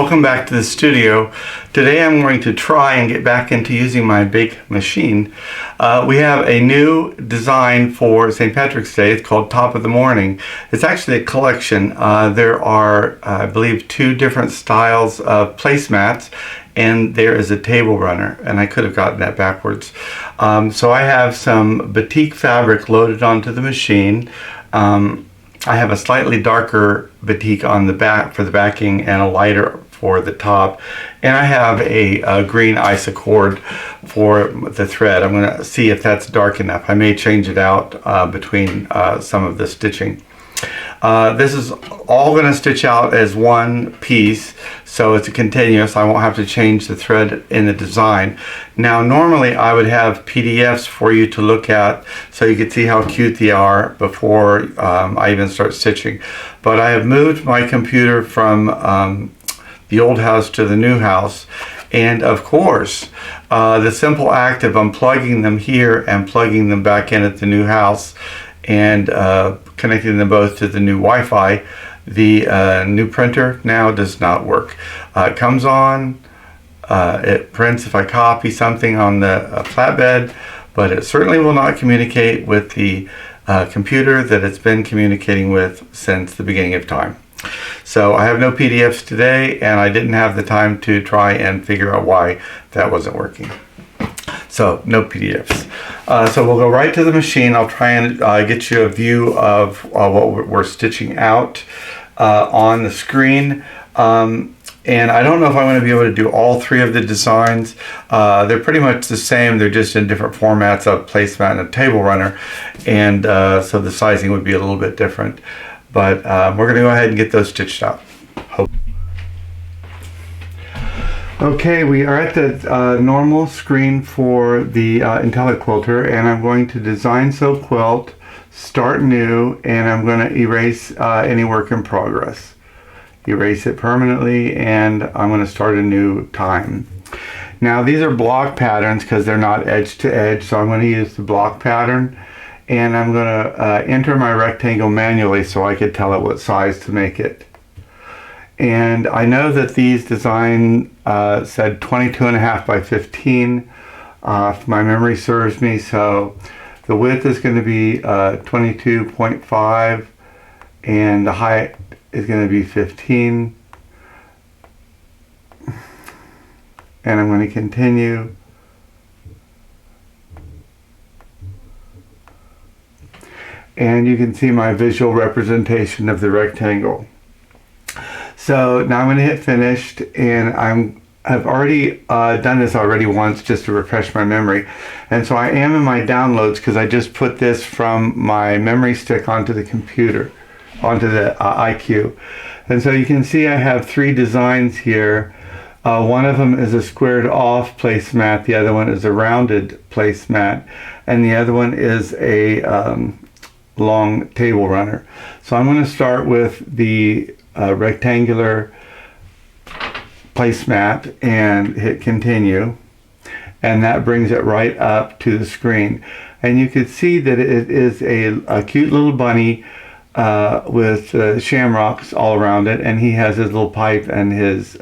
welcome back to the studio. Today I'm going to try and get back into using my big machine. We have a new design for St. Patrick's Day. It's called Top of the Morning. It's actually a collection. There are, I believe, 2 different styles of placemats, and there is a table runner, and I could have gotten that backwards. So I have some batik fabric loaded onto the machine. I have a slightly darker batik on the back for the backing and a lighter for the top, and I have a green isocord for the thread. I'm going to see if that's dark enough. I may change it out between some of the stitching. This is all going to stitch out as one piece, so it's a continuous. I won't have to change the thread in the design. Now normally I would have PDFs for you to look at so you could see how cute they are before I even start stitching, but I have moved my computer from the old house to the new house, and of course the simple act of unplugging them here and plugging them back in at the new house and connecting them both to the new Wi-Fi, the new printer now does not work. It comes on, it prints if I copy something on the flatbed, but it certainly will not communicate with the computer that it's been communicating with since the beginning of time. So I have no PDFs today, and I didn't have the time to try and figure out why that wasn't working. So no PDFs. So we'll go right to the machine. I'll try and get you a view of what we're stitching out on the screen. And I don't know if I'm going to be able to do all 3 of the designs. They're pretty much the same. They're just in different formats of placemat and a table runner. And so the sizing would be a little bit different. But we're going to go ahead and get those stitched out. Okay, we are at the normal screen for the IntelliQuilter, and I'm going to design so quilt, start new, and I'm going to erase any work in progress. Erase it permanently, and I'm going to start a new time. Now these are block patterns because they're not edge to edge, so I'm going to use the block pattern, and I'm going to enter my rectangle manually so I could tell it what size to make it. And I know that these design said 22.5 by 15, if my memory serves me, so the width is going to be 22.5 and the height is going to be 15. And I'm going to continue. And you can see my visual representation of the rectangle. So now I'm going to hit finished, and I've already done this already once just to refresh my memory, and so I am in my downloads because I just put this from my memory stick onto the computer, onto the iQ. And so you can see I have 3 designs here. One of them is a squared off placemat, the other one is a rounded placemat, and the other one is a long table runner. So I'm going to start with the rectangular placemat and hit continue, and that brings it right up to the screen, and you can see that it is a cute little bunny with shamrocks all around it, and he has his little pipe and his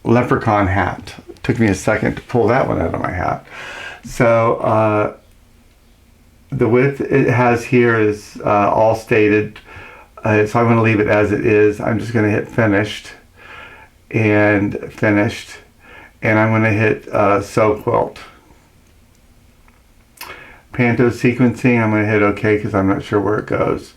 leprechaun hat. Took me a second to pull that one out of my hat. So the width it has here is all stated, so I'm going to leave it as it is. I'm just going to hit finished, and finished, and I'm going to hit sew quilt. Panto sequencing, I'm going to hit OK because I'm not sure where it goes,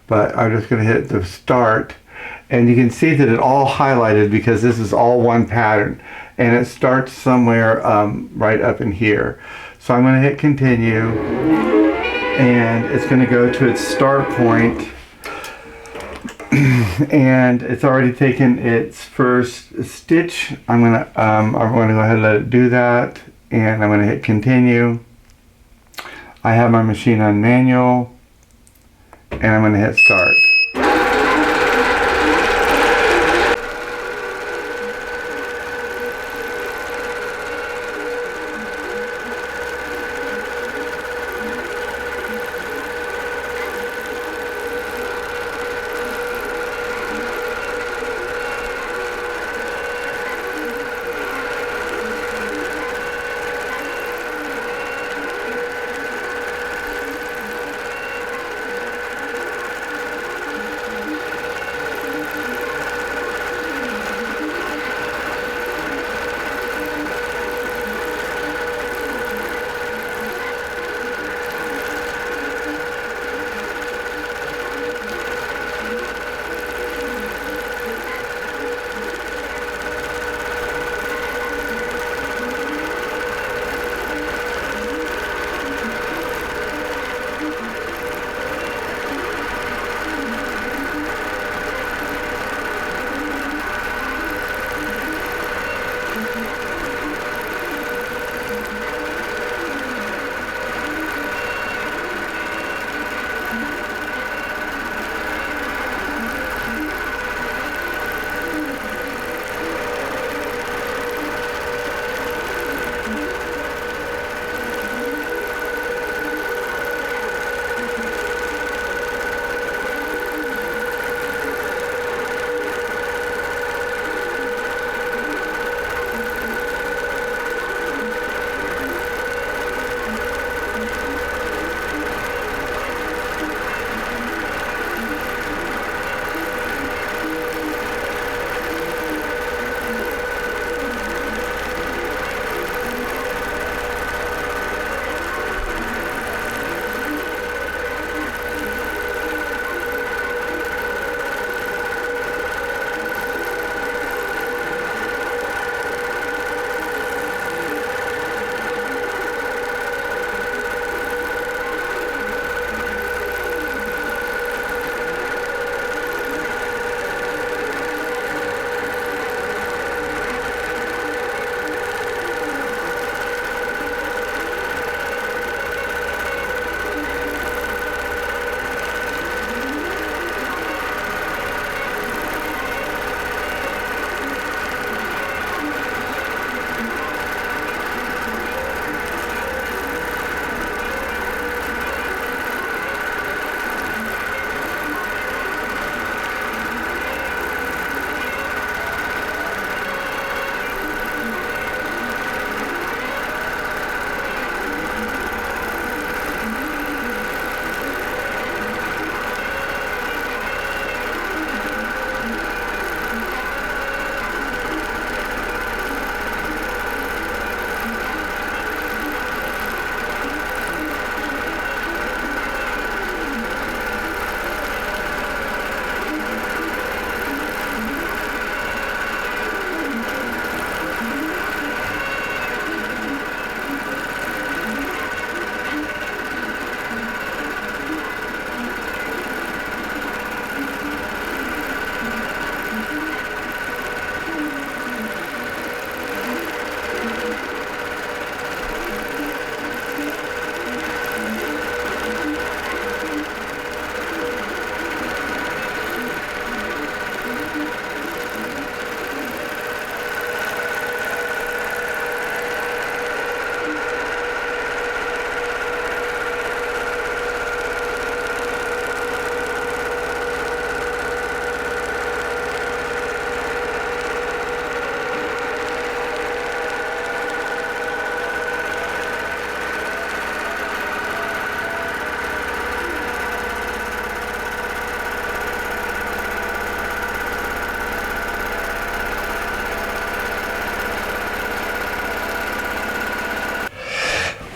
but I'm just going to hit the start, and you can see that it all highlighted because this is all one pattern, and it starts somewhere right up in here. So I'm going to hit continue, and it's going to go to its start point, and it's already taken its first stitch. I'm going to go ahead and let it do that, and I'm going to hit continue. I have my machine on manual, and I'm going to hit start.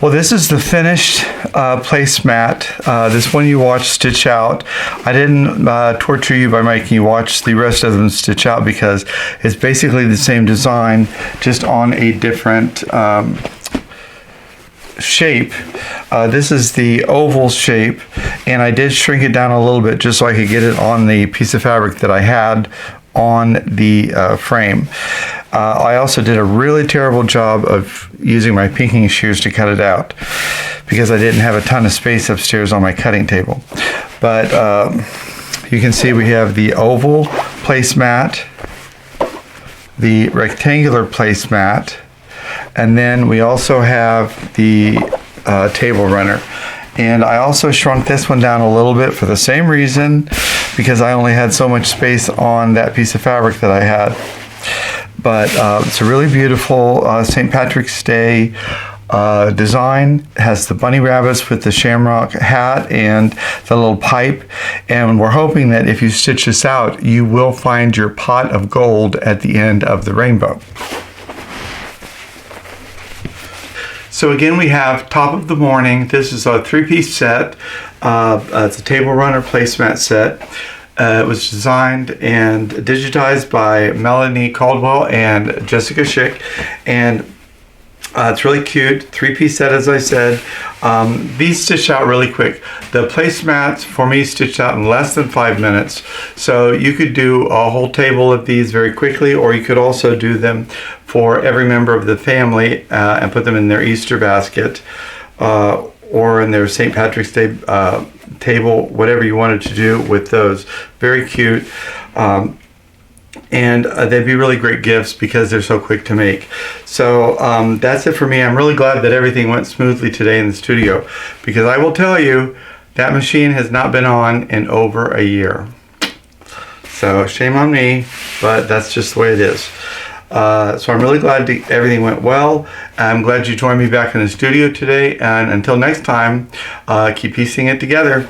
Well, this is the finished placemat. This one you watched stitch out. I didn't torture you by making you watch the rest of them stitch out because it's basically the same design, just on a different shape. This is the oval shape, and I did shrink it down a little bit just so I could get it on the piece of fabric that I had on the frame. I also did a really terrible job of using my pinking shears to cut it out because I didn't have a ton of space upstairs on my cutting table. But you can see we have the oval placemat, the rectangular placemat, and then we also have the table runner. And I also shrunk this one down a little bit for the same reason, because I only had so much space on that piece of fabric that I had. But it's a really beautiful St. Patrick's Day design. It has the bunny rabbits with the shamrock hat and the little pipe. And we're hoping that if you stitch this out, you will find your pot of gold at the end of the rainbow. So again, we have Top of the Morning. This is a 3-piece set. It's a table runner placemat set. It was designed and digitized by Melonie, Caldwell, and Jessica Schick. And it's really cute. 3-piece set, as I said. These stitch out really quick. The placemats for me stitched out in less than 5 minutes. So you could do a whole table of these very quickly, or you could also do them for every member of the family and put them in their Easter basket or in their St. Patrick's Day table, whatever you wanted to do with those. Very cute. And they'd be really great gifts because they're so quick to make. So that's it for me. I'm really glad that everything went smoothly today in the studio, because I will tell you, that machine has not been on in over a year. So shame on me, but that's just the way it is. So I'm really glad everything went well. I'm glad you joined me back in the studio today. And until next time, keep piecing it together.